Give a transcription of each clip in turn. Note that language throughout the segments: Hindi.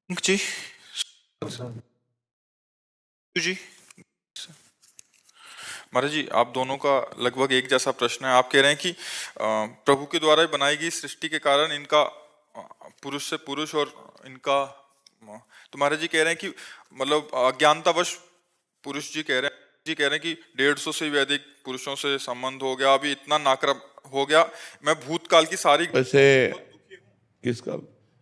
जी जी महाराज जी, आप दोनों का लगभग एक जैसा प्रश्न है। आप कह रहे हैं कि प्रभु के द्वारा बनाई गई सृष्टि के कारण इनका पुरुष से पुरुष और इनका तो महाराज जी कह रहे हैं कि मतलब अज्ञानतावश पुरुष जी कह रहे हैं कि 150 से भी अधिक पुरुषों से संबंध हो गया, अभी इतना नाक्रम हो गया। मैं भूतकाल की सारी वैसे किसका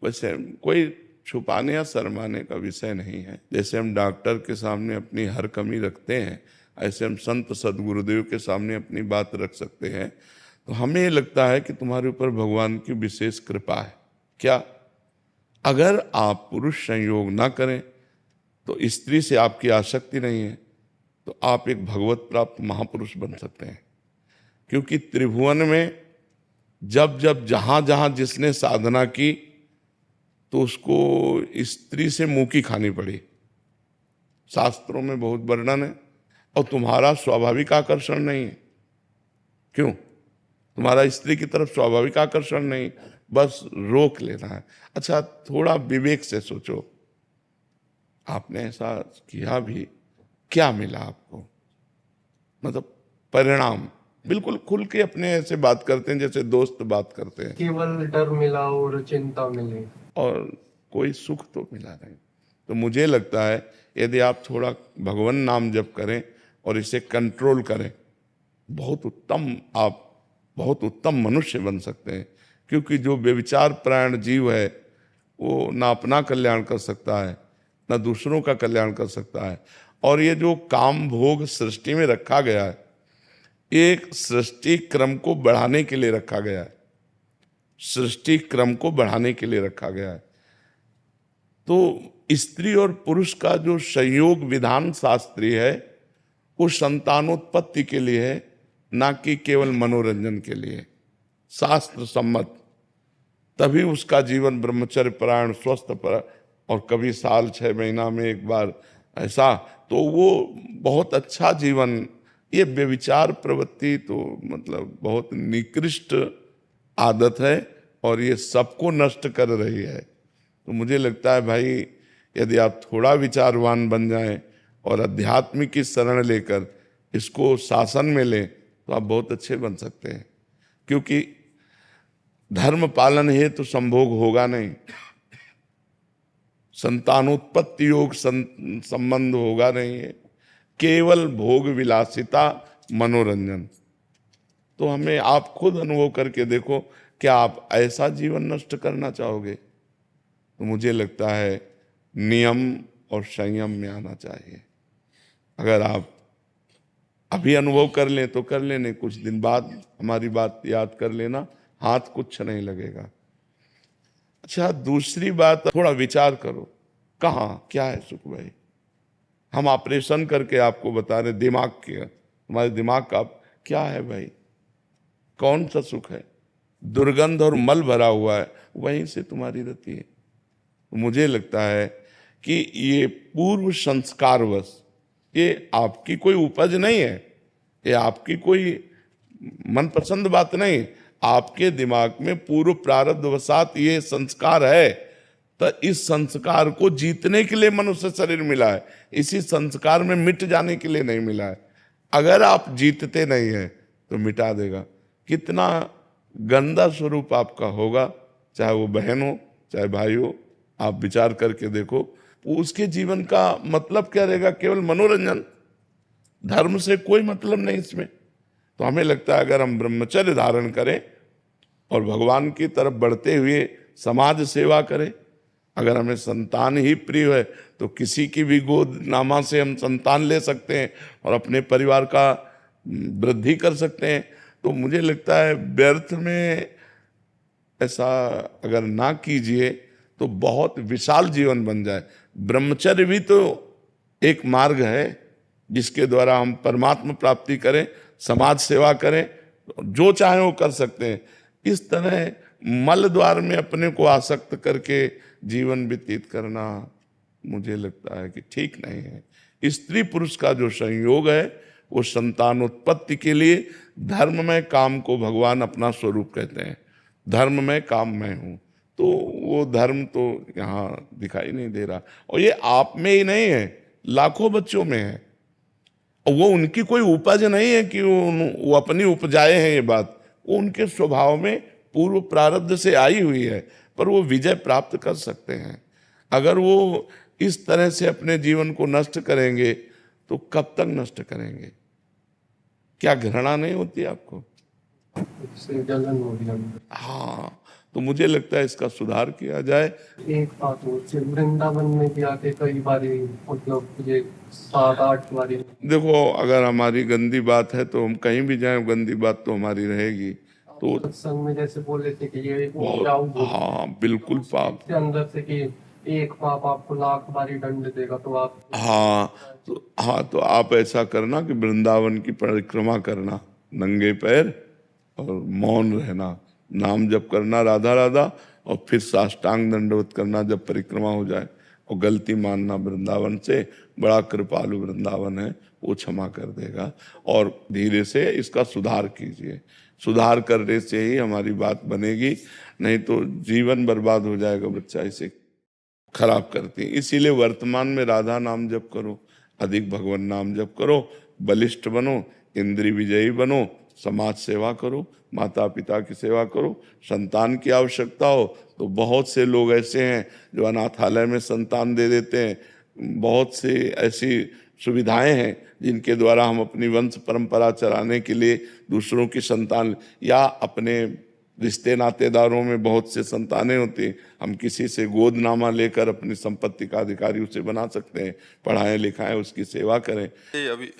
वैसे कोई छुपाने या शर्माने का विषय नहीं है। जैसे हम डॉक्टर के सामने अपनी हर कमी रखते हैं, ऐसे हम संत सदगुरुदेव के सामने अपनी बात रख सकते हैं। तो हमें ये लगता है कि तुम्हारे ऊपर भगवान की विशेष कृपा है। क्या? अगर आप पुरुष संयोग ना करें तो स्त्री से आपकी आसक्ति नहीं है तो आप एक भगवत प्राप्त महापुरुष बन सकते हैं। क्योंकि त्रिभुवन में जब जब जहां जहां जिसने साधना की तो उसको स्त्री से मुंह की खानी पड़ी। शास्त्रों में बहुत वर्णन है। और तुम्हारा स्वाभाविक आकर्षण नहीं है। क्यों? तुम्हारा स्त्री की तरफ स्वाभाविक आकर्षण नहीं, बस रोक लेना है। अच्छा, थोड़ा विवेक से सोचो, आपने ऐसा किया भी, क्या मिला आपको? मतलब परिणाम बिल्कुल खुल के अपने ऐसे बात करते हैं जैसे दोस्त बात करते हैं। केवल डर मिला और चिंता मिली और कोई सुख तो मिला नहीं। तो मुझे लगता है यदि आप थोड़ा भगवान नाम जप करें और इसे कंट्रोल करें, आप बहुत उत्तम मनुष्य बन सकते हैं। क्योंकि जो व्यभिचार प्राण जीव है वो ना अपना कल्याण कर सकता है ना दूसरों का कल्याण कर सकता है। और ये जो काम भोग सृष्टि में रखा गया है, एक सृष्टि क्रम को बढ़ाने के लिए रखा गया है। सृष्टि क्रम को बढ़ाने के लिए रखा गया है। तो स्त्री और पुरुष का जो संयोग विधान शास्त्रीय है वो संतानोत्पत्ति के लिए है, ना कि केवल मनोरंजन के लिए। शास्त्र सम्मत। तभी उसका जीवन ब्रह्मचर्य परायण स्वस्थ पर, और कभी साल 6 महीना में एक बार ऐसा, तो वो बहुत अच्छा जीवन। ये व्यभिचार प्रवृत्ति तो मतलब बहुत निकृष्ट आदत है और ये सबको नष्ट कर रही है। तो मुझे लगता है भाई, यदि आप थोड़ा विचारवान बन जाएं और अध्यात्म की शरण लेकर इसको शासन में लें तो आप बहुत अच्छे बन सकते हैं। क्योंकि धर्म पालन है तो संभोग होगा नहीं, संतानोत्पत्ति योग संबंध होगा नहीं है, केवल भोग विलासिता मनोरंजन। तो हमें आप खुद अनुभव करके देखो, क्या आप ऐसा जीवन नष्ट करना चाहोगे? तो मुझे लगता है नियम और संयम में आना चाहिए। अगर आप अभी अनुभव कर लें तो कर लेने, कुछ दिन बाद हमारी बात याद कर लेना, हाथ कुछ नहीं लगेगा। अच्छा, दूसरी बात, थोड़ा विचार करो, कहाँ क्या है सुख भाई? हम ऑपरेशन करके आपको बता रहे दिमाग के, तुम्हारे दिमाग का क्या है भाई? कौन सा सुख है? दुर्गंध और मल भरा हुआ है, वहीं से तुम्हारी रति है। तो मुझे लगता है कि ये पूर्व संस्कारवश, ये आपकी कोई उपज नहीं है, ये आपकी कोई मनपसंद बात नहीं। आपके दिमाग में पूर्व प्रारब्ध वसात ये संस्कार है। तो इस संस्कार को जीतने के लिए मनुष्य शरीर मिला है, इसी संस्कार में मिट जाने के लिए नहीं मिला है। अगर आप जीतते नहीं है तो मिटा देगा। कितना गंदा स्वरूप आपका होगा, चाहे वो बहन हो चाहे भाई हो। आप विचार करके देखो, उसके जीवन का मतलब क्या रहेगा? केवल मनोरंजन, धर्म से कोई मतलब नहीं इसमें। तो हमें लगता है अगर हम ब्रह्मचर्य धारण करें और भगवान की तरफ बढ़ते हुए समाज सेवा करें, अगर हमें संतान ही प्रिय है तो किसी की भी गोद नामा से हम संतान ले सकते हैं और अपने परिवार का वृद्धि कर सकते हैं। तो मुझे लगता है व्यर्थ में ऐसा अगर ना कीजिए तो बहुत विशाल जीवन बन जाए। ब्रह्मचर्य भी तो एक मार्ग है जिसके द्वारा हम परमात्मा प्राप्ति करें, समाज सेवा करें, जो चाहे वो कर सकते हैं। इस तरह मल द्वार में अपने को आसक्त करके जीवन व्यतीत करना मुझे लगता है कि ठीक नहीं है। स्त्री पुरुष का जो संयोग है वो संतानोत्पत्ति के लिए, धर्म में काम को भगवान अपना स्वरूप कहते हैं। धर्म में काम मैं हूँ, तो वो धर्म तो यहाँ दिखाई नहीं दे रहा। और ये आप में ही नहीं है, लाखों बच्चों में है। और वो उनकी कोई उपज नहीं है कि वो अपनी उपजाए हैं ये बात, वो उनके स्वभाव में पूर्व प्रारब्ध से आई हुई है। पर वो विजय प्राप्त कर सकते हैं। अगर वो इस तरह से अपने जीवन को नष्ट करेंगे तो कब तक नष्ट करेंगे? क्या घृणा नहीं होती आपको? इससे जलन हो गया अंदर। हाँ, तो मुझे लगता है इसका सुधार किया जाए। एक बात और से वृंदावन में भी आके कई बारी मतलब मुझे 7-8 बारी। देखो, अगर हमारी गंदी बात है तो हम कहीं भी जाएं, गंदी बात तो हमारी रहेगी। तो सत्संग में जैसे बोले थे कि ये उपजाऊ भूमि हाँ, बिल्कुल पाप। से अंदर से कि एक पाप आपको लाख बारी दंड देगा, तो आप हाँ, तो आप ऐसा करना कि वृंदावन की परिक्रमा करना नंगे पैर और मौन रहना, नाम जप करना राधा राधा, और फिर साष्टांग दंडवत करना जब परिक्रमा हो जाए, और गलती मानना वृंदावन से। बड़ा कृपालु वृंदावन है, वो क्षमा कर देगा। और धीरे से इसका सुधार कीजिए। सुधार करने से ही हमारी बात बनेगी, नहीं तो जीवन बर्बाद हो जाएगा। बच्चा इसे खराब करती है। इसीलिए वर्तमान में राधा नाम जप करो, अधिक भगवान नाम जप करो, बलिष्ठ बनो, इंद्रिय विजयी बनो, समाज सेवा करो, माता पिता की सेवा करो। संतान की आवश्यकता हो तो बहुत से लोग ऐसे हैं जो अनाथालय में संतान दे देते हैं। बहुत से ऐसी सुविधाएं हैं जिनके द्वारा हम अपनी वंश परंपरा चलाने के लिए दूसरों की संतान, या अपने रिश्ते नातेदारों में बहुत से संतानें होती हैं, हम किसी से गोदनामा लेकर अपनी संपत्ति का अधिकारी उसे बना सकते हैं। पढ़ाएं लिखाएं, उसकी सेवा करें। ये अभी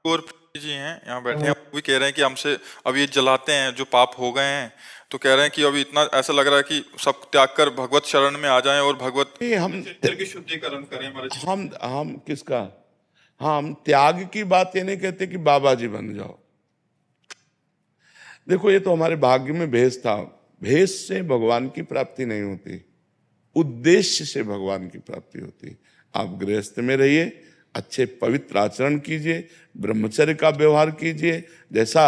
और जी हैं यहाँ बैठे हैं, वो भी कह रहे हैं कि हमसे अब ये जलाते हैं जो पाप हो गए हैं, तो कह रहे हैं कि अभी इतना ऐसा लग रहा है कि सब त्याग कर भगवत शरण में आ जाएं और भगवत हम की शुद्धिकरण करें हमारे। हम किसका, हम त्याग की बात ये नहीं कहते कि बाबा जी बन जाओ। देखो, ये तो हमारे भाग्य में भेष था। भेष से भगवान की प्राप्ति नहीं होती, उद्देश्य से भगवान की प्राप्ति होती। आप गृहस्थ में रहिए, अच्छे पवित्र आचरण कीजिए, ब्रह्मचर्य का व्यवहार कीजिए। जैसा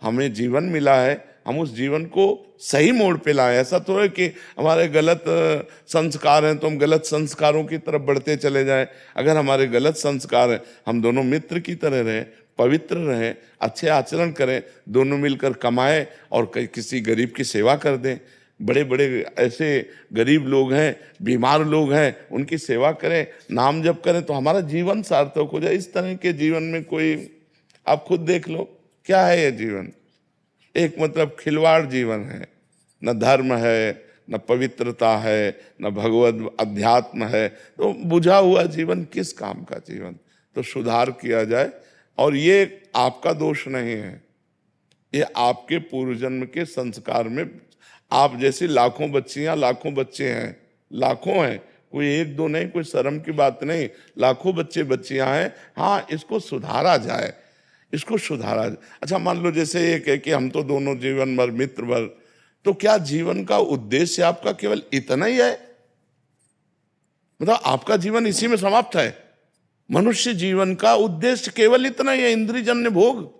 हमें जीवन मिला है, हम उस जीवन को सही मोड़ पे लाएं। ऐसा तो है कि हमारे गलत संस्कार हैं तो हम गलत संस्कारों की तरफ बढ़ते चले जाएं। अगर हमारे गलत संस्कार हैं, हम दोनों मित्र की तरह रहें, पवित्र रहें, अच्छे आचरण करें, दोनों मिलकर कमाएं और किसी गरीब की सेवा कर दें। बड़े बड़े ऐसे गरीब लोग हैं, बीमार लोग हैं, उनकी सेवा करें, नाम जप करें, तो हमारा जीवन सार्थक हो जाए। इस तरह के जीवन में कोई, आप खुद देख लो क्या है ये जीवन। एक मतलब खिलवाड़ जीवन है, न धर्म है, न पवित्रता है, न भगवत अध्यात्म है। तो बुझा हुआ जीवन किस काम का जीवन? तो सुधार किया जाए। और ये आपका दोष नहीं है, ये आपके पूर्व जन्म के संस्कार में। आप जैसी लाखों बच्चियां, लाखों बच्चे हैं, लाखों हैं, कोई एक दो नहीं, कोई शर्म की बात नहीं, लाखों बच्चे बच्चियां हैं। हाँ, इसको सुधारा जाए, इसको सुधारा जाए। अच्छा, मान लो जैसे ये कह कि हम तो दोनों जीवन भर मित्र भर, तो क्या जीवन का उद्देश्य आपका केवल इतना ही है? मतलब आपका जीवन इसी में समाप्त है? मनुष्य जीवन का उद्देश्य केवल इतना ही है, इंद्रियजन्य भोग?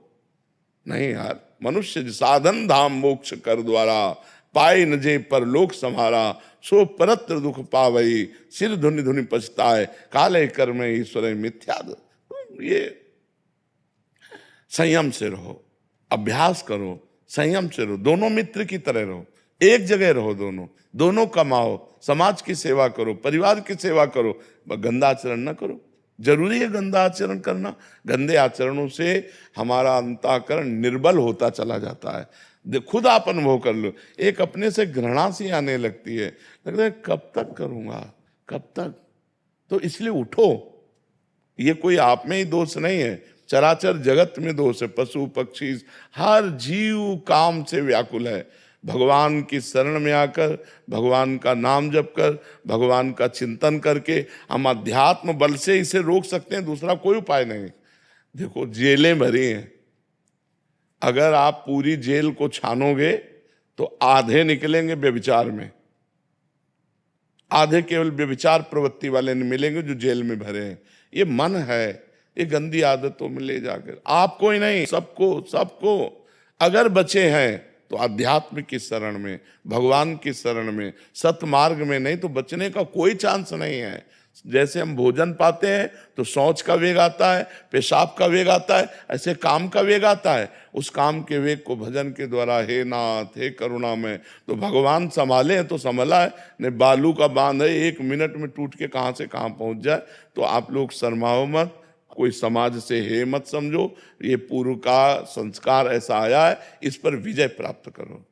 नहीं यार, मनुष्य साधन धाम मोक्ष कर द्वारा, पाए न जे पर लोक संहारा, सो परत्र दुख पावई, सिर धुनि धुनि पछताए, काले कर्म ईश्वर मिथ्या। ये संयम से रहो, अभ्यास करो, संयम से रहो, दोनों मित्र की तरह रहो, एक जगह रहो, दोनों कमाओ, समाज की सेवा करो, परिवार की सेवा करो, गंदा आचरण न करो। जरूरी है गंदा आचरण करना? गंदे आचरणों से हमारा अंतःकरण निर्बल होता चला जाता है। खुद आप अनुभव कर लो, एक अपने से घृणा सी आने लगती है, लगता है कब तक करूंगा, कब तक? तो इसलिए उठो। ये कोई आप में ही दोष नहीं है, चराचर जगत में दोष है। पशु पक्षी हर जीव काम से व्याकुल है। भगवान की शरण में आकर, भगवान का नाम जप कर, भगवान का चिंतन करके हम अध्यात्म बल से इसे रोक सकते हैं, दूसरा कोई उपाय नहीं। देखो, जेलें भरी हैं, अगर आप पूरी जेल को छानोगे तो आधे निकलेंगे व्यभिचार में, आधे केवल व्यभिचार प्रवृत्ति वाले मिलेंगे जो जेल में भरे हैं। ये मन है, ये गंदी आदतों में ले जाकर आपको ही नहीं, सबको अगर बचे हैं तो अध्यात्म की शरण में, भगवान की शरण में, सतमार्ग में, नहीं तो बचने का कोई चांस नहीं है। जैसे हम भोजन पाते हैं तो शौच का वेग आता है, पेशाब का वेग आता है, ऐसे काम का वेग आता है। उस काम के वेग को भजन के द्वारा, हे नाथ हे करुणा में, तो भगवान संभाले हैं तो संभला है, नहीं बालू का बांध है, 1 मिनट में टूट के कहाँ से कहाँ पहुंच जाए। तो आप लोग शर्माओ मत, कोई समाज से हे मत समझो, ये पूर्व का संस्कार ऐसा आया है, इस पर विजय प्राप्त करो।